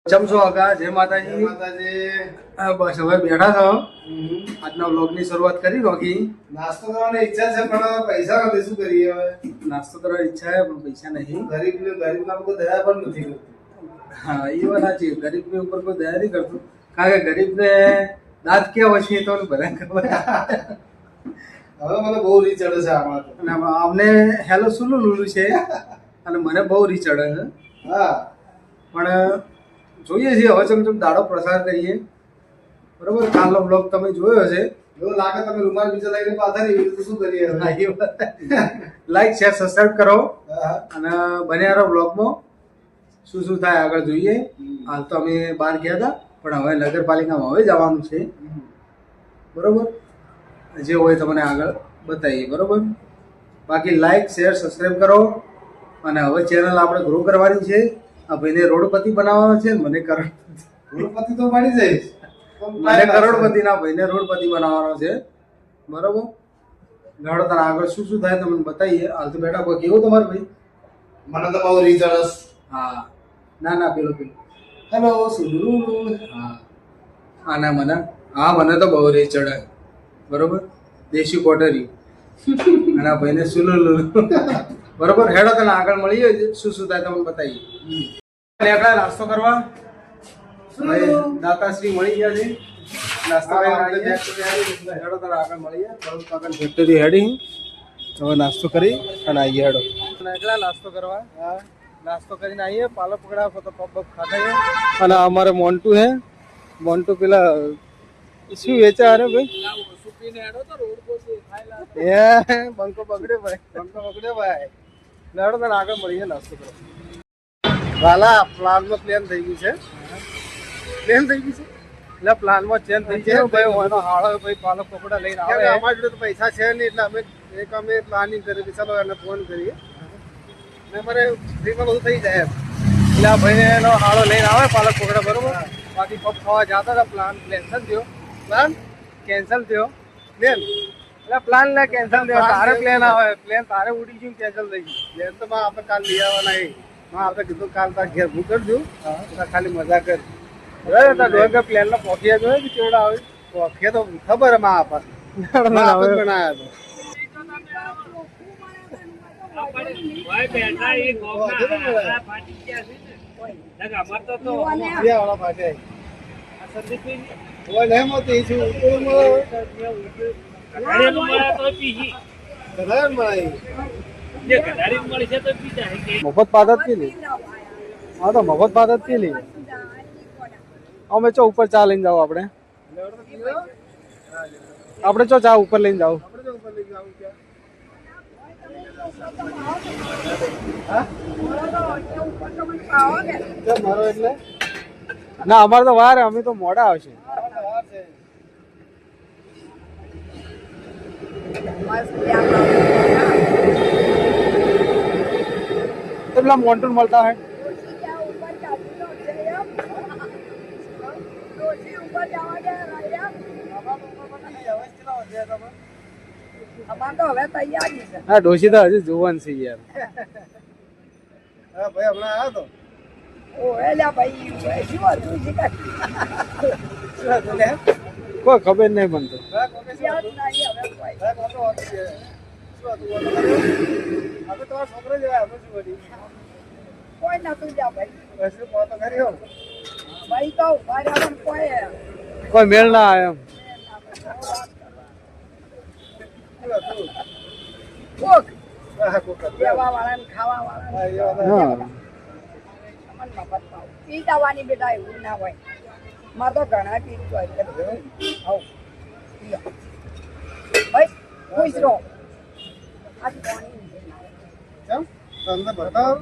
ચમ છો કાકા? જય માતાજી. બસ હવે બેઠા છો. આજના વ્લોગની શરૂઆત કરી રોકી. નાસ્તો કરવાની ઈચ્છા છે પણ પૈસા નથી. શું કરીએ હવે? નાસ્તો કરવાની ઈચ્છા છે પણ પૈસા નહીં. ગરીબના ઉપર દયા પણ નથી કરતું. હા એ વાત સાચી. ગરીબની ઉપર કોઈ દયા નહીં કરતું. કારણ કે ગરીબને દાંત કેવા છે તો બધા ખબર. હવે મને બહુ રી ચડે છે આમાં તો. અને અમને હેલો સુલું લુલું છે અને મને બહુ રી ચડે છે. હા પણ જોઈએ છીએ હવે ચમ દાડો પ્રસાર કરીએ. બરોબર, કાલનો બ્લોગ તમે જોયો હશે. એવું લાગે તમે રૂમાલ બીજા લઈને પાછા નહીં તો શું કરીએ હવે? લાઈક શેર સબસ્ક્રાઇબ કરો હા. અને બન્યા રહો બ્લોગમાં. શું શું થાય આગળ જોઈએ. હાલ તો અમે બહાર ગયા હતા પણ હવે નગરપાલિકામાં હવે જવાનું છે. બરોબર, જે હોય તમને આગળ બતાવીએ. બરોબર, બાકી લાઈક શેર સબસ્ક્રાઇબ કરો અને હવે ચેનલ આપણે ગ્રો કરવાની છે. આ ભાઈને રોડપતિ બનાવવાનો છે, મને કરોડપતિ તો બની જઈશ. મને કરોડપતિ ના ભાઈને રોડપતિ બનાવવાનો છે. બરોબર, ગાડો તાર આગળ શું શું થાય તમને બતાવીએ. હાલ તો બેટા કોઈ કેવું તમારે ભાઈ? મને તો બહુ રી ચડે. હા, ના ના પેલો હેલો સુલુલુ. હા આના મને હા મને તો બહુ રી ચડે. બરોબર, દેશી કોટરી અને ભાઈને સુલુલુ. બરોબર, હેડો તને આગળ મળીએ શું શું થાય તમને બતાવીએ. એકડા નાસ્તો કરવા ભાઈ દાતાશ્રી મળી ગયા છે. નાસ્તો કરીને હેડો તને આગળ મળીએ. બરોબર, કાકા ફેક્ટરી હેડી હવે નાસ્તો કરી અને આવીએ. હેડો એકડા નાસ્તો કરવા. હા, નાસ્તો કરીને આવીએ. પાલક પકડા તો પગ પગ ખાતા અને અમારે મોન્ટુ હે. મોન્ટુ પેલા શું વેચા અરે ભાઈ બંકો બગડ્યો ભાઈ. બંકો બગડ્યો ભાઈ. લેડો તને આગળ મળીએ નાસ્તો કરો. વાલા પ્લાનમાં પ્લેન થઈ ગયું છે. પ્લેન થઈ ગયું છે એટલે પ્લાનમાં ચેન્જ થઈ ગયો ભાઈ. એનો હાળો ભાઈ પાલક પકોડા લઈને આવે. અમારી જોડે તો પૈસા છે નહીં એટલે અમે પ્લાનિંગ કરી કે ચાલો એને ફોન કરીએ ને મારે ફ્રીમાં બધું થઈ જાય એમ. એટલે આ ભાઈને એનો હાળો લઈને આવે પાલક પકોડા. બરોબર, બાકી પપ ખાવા જતા હતા. પ્લાન કેન્સલ થયો. પ્લાન કેન્સલ થયો. પ્લેન એટલે પ્લાન ને કેન્સલ થયો. તારે પ્લેન આવે, પ્લેન તારે ઉડી ગયું, કેન્સલ થઈ ગયું. પ્લેન તો આપણે કાલ લઈ આવવાના નહીં. આપણે કીધું કાલ તાર ઘેર હું કરી દઉં. ખાલી મજા કર. બરાબર, પ્લેન નો પોખિયા જોયો કે કેવડા આવે. પોખિયા તો ખબર માં બનાયા તો. મફત પાદત પીલી. હા તો મફત પાદત પીલી. અમે ચો ઉપર ચા લઈને જાવ. આપણે ચો ચા ઉપર લઈને જાવ. મારો એટલે ના અમારે તો વાર. અમે તો મોડા આવશે. પેલા મોન્ટૂન મળતા હોય. હા ડોશી તો હજુ જોવાન છે યાર. હા ભાઈ હમણાં આવ્યો તો. કોઈ ખબર નહીં બનતો. છોકરો જવાય કોઈ મેળ ના આવે એમ. પીતાવાની બેટા એવું ના હોય. મારે તો ઘણા પીત ભાઈ ખુશ રહો. તમને બતાવો.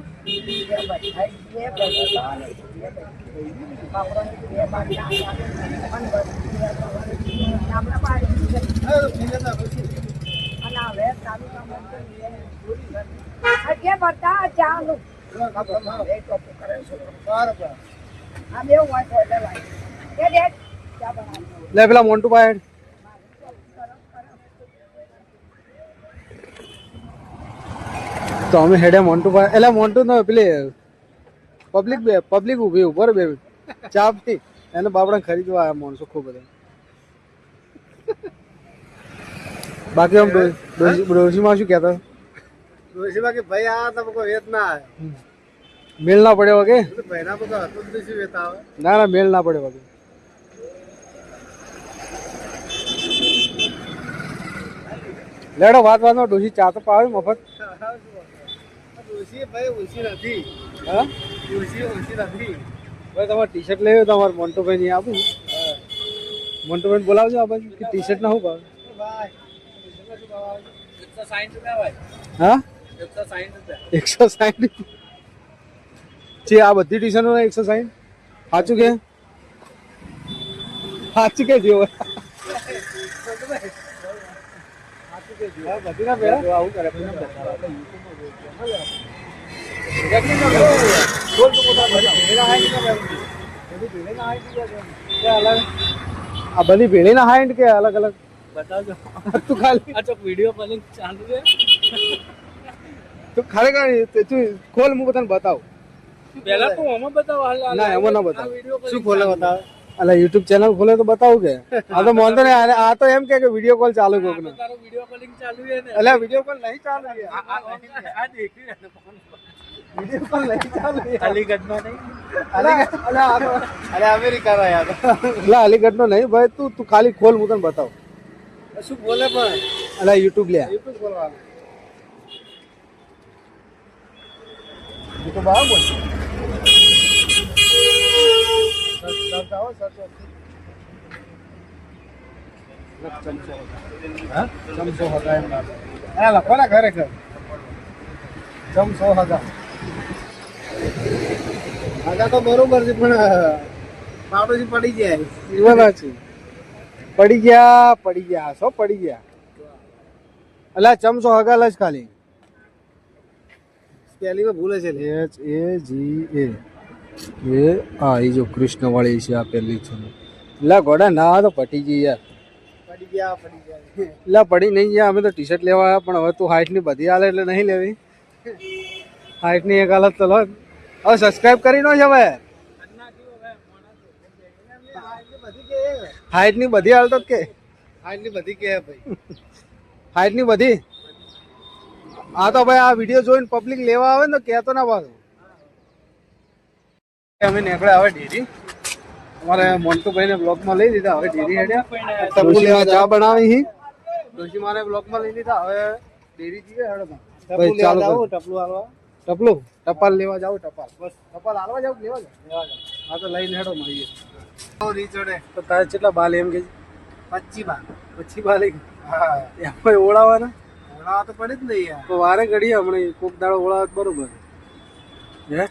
ચાલુ લે પેલા મોન્ટુ ભાઈ તો અમે હેડે મોન્ટુ ભાઈ એટલે મોન્ટુ નો પેલી પબ્લિક ઉભી ઉપર બે ચા પી એને બાપડા ખરીદવા આવ્યા માણસો ખૂબ બધા. બાકી આમ ડોશીમાં શું કહેતા ડોશીમાં કે ભાઈ આ તમે કોઈ વેત ના આવે મેળ ના પડે વગે ભાઈ ના બધા હતું જ શું વેત આવે ના ના મેળ ના પડે વગે લેડો વાત વાતમાં ડોશી ચા તો પાવે મફત ડોશી ભાઈ ઓછી નથી હા ઓછી નથી ભાઈ તમારે ટી શર્ટ લેવું તમારે મોન્ટોભાઈ ની આપું મોન્ટોભાઈ બોલાવજો આ બાજુ કે ટી શર્ટ ના શું ભાવે ભાઈ હા 160 છે આ બધી ટી શર્ટો 160 સાચું કે જેવો બધી ના પહેલા આવું કરે આ બધી ભેળી ના હાઈટ કે અલગ અલગ બતાવજો તું ખાલી अच्छा वीडियो कॉलिंग चालू है તું ખરેખર તું ખોલ હું તને બતાવું पहला तो हमें बताओ हाल ના એમાં ના બતાવ શું ખોલે બતાવે અલા યુટ્યુબ ચેનલ ખોલે તો બતાવું કે આ તો મોંધો ને આ તો એમ કે વિડીયો કોલ ચાલુ કોક ને तारो वीडियो कॉलिंग चालू है ने અલા વિડીયો કોલ નહીં ચાલુ आ देखिए વિડીયો કોલ નહીં ચાલુ अलीगढ़ में नहीं અરે અમેરિકા ના યાર અલા અલીગઢ નો નહીં ભાઈ તું ખાલી ખોલ હું તને બતાવું શું બોલે પણ અલા યુટ્યુબ લે યુટ્યુબ બોલવાનું એ તો બહાર બોલ ચમચો હતા એમ લખો ને ખરેખર ચમચો હતા આગા તો બરોબર છે પણ પાડોશી પડી જાય એવાના છે પડી ગયા સો પડી ગયા અલા ચમચો હગાલ જ ખાલી સ્પેલિંગમાં ભૂલે છે લે. HAGA એ આ એ જો કૃષ્ણ વાળી છે આ પેલી છે લા ગોડા ના તો પટી ગઈ યાર પડી ગયા લા પડી નહીં ગયા અમે તો ટી શર્ટ લેવા આવ્યા પણ હવે તું હાઈટ ની બધી હાલે એટલે નહીં લેવી હાઈટ ની એક હાલત તો લો હવે સબસ્ક્રાઇબ કરી નો હવે હાઈટ ની બધી હાલત કે આટલી બધી કે ભાઈ હાઈટ ની બધી આ તો ભાઈ આ વિડીયો જોઈને પબ્લિક લેવા આવે ને તો કહેતો ના પાછું અમે નીકળ્યા હવે ડેરી અમારે મોન્ટુભાઈ ને બ્લોકમાં લઈ લીધા હવે ડેરી હેડ્યા ટપુ લેવા ચા બનાવી હી ડોશી મારે બ્લોકમાં લઈ લીધા હવે ડેરી જઈએ હેડો ભાઈ ચાલો ટપલું હાલવા ટપલું ટપાલ લેવા જાવ ટપાલ બસ ટપાલ હાલવા જાવ લેવા જાવ હા તો લઈને હેડો મળીએ રીચડે તો તારે કેટલા બાલ એમ કે 25 બા પછી બાલ હા એમાં ઓળાવાના ઓળાવા તો પડે જ નહીં યાર તો વારે ઘડીએ હમણાં કોક દાડો ઓળાવત બરોબર હે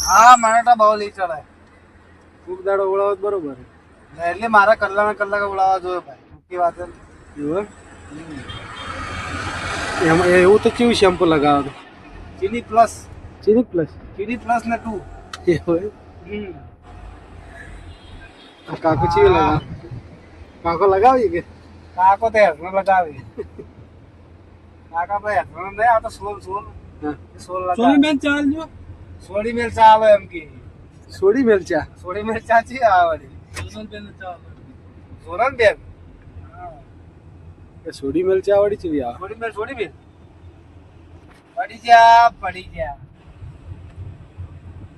હા મારા બહુ લઈ ચડે કોક દાડો ઓળાવત બરોબર એટલે મારા કલાક ઓળાવા જોયો ભાઈ શું વાત છે એવું એમાં એવું તો કેવું શેમ્પુ લગાવો ચીની પ્લસ ચીની પ્લસ ને 2 એવું કાકો ચીવી લગાવ કાકો લગાવી કે કાકો તો હેઠળ લગાવી કાકા ભાઈ હેઠળ નહીં આ તો સોલ હા. सोनी मैच चाल जो સોડી મેલ ચા આવે એમ કે સોડી મેલચા સોડી મેલ ચા છે આવડી सोनल बेन चाल સોનલ બેન સોડી મેલચા વાળી ચીવી આવે સોડી મેલ પડી જા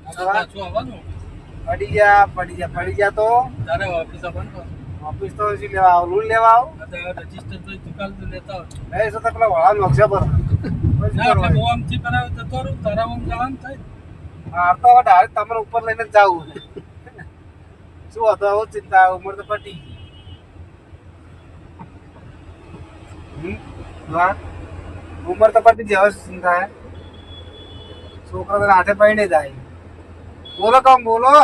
પાછું આવવાનું પડી જા તો તારે ઓફિસ આવવાનું તો ઓફિસ તો હજી લેવા આવ લૂન લેવા આવ રજીસ્ટર તો દુકાન તો લેતા હોય નહીં તો પેલા વાળા નોકશા પર ના આપણે ઓમથી કરાવે તો તોરું તારા ઓમ જવાનું થાય હા તો હવે ડાયરેક્ટ તમારે ઉપર લઈને જ જાવું શું હતો આવું ચિંતા ઉંમર તો પટી હા ઉંમર તો પટી જાય હવે ચિંતા હે છોકરા તો હાથે પડીને જાય બોલો કામ બોલો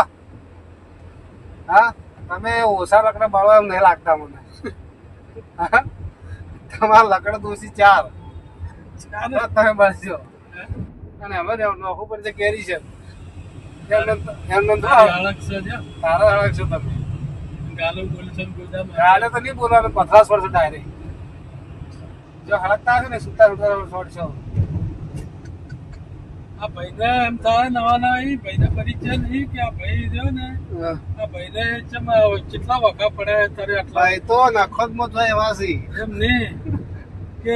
હા તમે ઓછા લકડા બાળો એમ નહીં લાગતા મને હા? તમારા લકડા દોશી 4 તમે બળશો અને હવે નોખું પર જે કેરી છે એમનો તો અલગ છે જો તારા અલગ છો તમે ગાલો બોલ છે ગોદામ ગાલે તો નહીં બોલવાનું 50 વર્ષ ડાયરેક્ટ જો હળકતા હશે ને સુતા શોર્ટ છો આ ભાઈને એમ થાય નવા નવા ઈ ભાઈને પરિચય નહીં કે આ ભાઈ રહ્યો ને હા. આ ભાઈને ચમ કેટલા વખા પડ્યા તારે આટલા ભાઈ તો નખત માં તો એવા છે એમ નહીં કે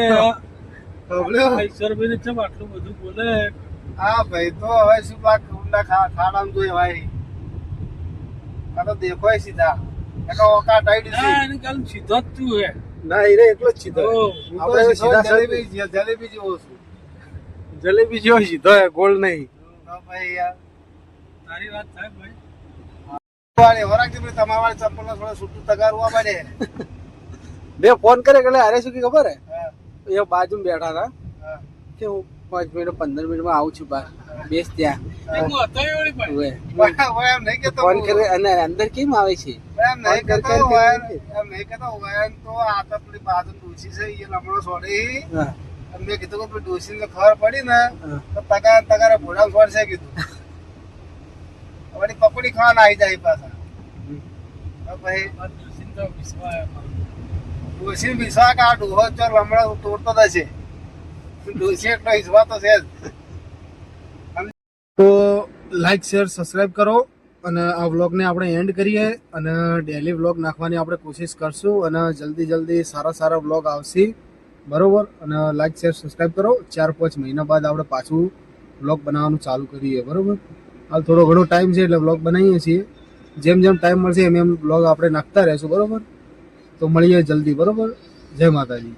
સાંભળ્યું? ઈશ્વરભાઈ ને ચમ આટલું બધું બોલે હા ભાઈ તો હવે શું પાક ઊંડા ખાડામાં જોઈએ ભાઈ આ તો દેખોય સીધા એનો ઓકા ટાઈટ ના છે એને કાલ સીધો જ તું હે ના હીરે એકલો જ સીધો ઓ, હું આપણે તો સીધા જલેબી જલેબી જેવો છું જલેબી જેવો સીધો હે ગોળ નહીં તો ભાઈ યાર તારી વાત થાય ભાઈ વાળી વરાગથી ભાઈ તમારા વાળી ચપ્પલનો થોડો છૂટું તગારવા પડે બે ફોન કરે એટલે અરે શું કે ખબર હે હા, એ બાજુ બેઠા હતા હા. કે હું 5 મિનિટ 15 મિનિટમાં આવું છું બહાર બેસ ત્યાં એ હું હતો એવડી ભાઈ ઉવે. ભાઈ એમ નહીં કેતો ફોન હું. કરે અને અંદર કેમ આવે છે એમ નહીં ફોન કેતો કર, વાયર, કર. એમ નહીં કેતો વાયર તો આ તો પેલી બાજુ ડોસી છે એ લમણો છોડી હા, મેં કીધું કે પેલી ડોસીને ખબર પડી ને હા. તો તગારે ભોળા છોડશે કીધું વળી પકોડી ખાવાના આવી જાય પાછા તો ભાઈ આ દોશીને તો વિશ્વાસ હે મારો. ડોસી વિશ્વા કે આ ડોહો જો લમણો તોડતો જ હશે ડોસી એટલો હિસવા તો છે જ તો લાઈક શેર સબસ્ક્રાઇબ કરો અને આ વ્લોગને આપણે એન્ડ કરીએ અને ડેલી વ્લોગ નાખવાની આપણે કોશિશ કરશું અને જલ્દી સારા વ્લોગ આવશે બરોબર અને લાઈક શેર સબસ્ક્રાઇબ કરો 4-5 મહિના બાદ આપણે પાછું વ્લોગ બનાવવાનું ચાલુ કરીએ બરોબર હાલ થોડો ઘણો ટાઈમ છે એટલે વ્લોગ બનાવીએ છીએ જેમ ટાઈમ મળશે એમ વ્લોગ આપણે નાખતા રહેશું બરોબર તો મળીએ જલ્દી બરોબર જય માતાજી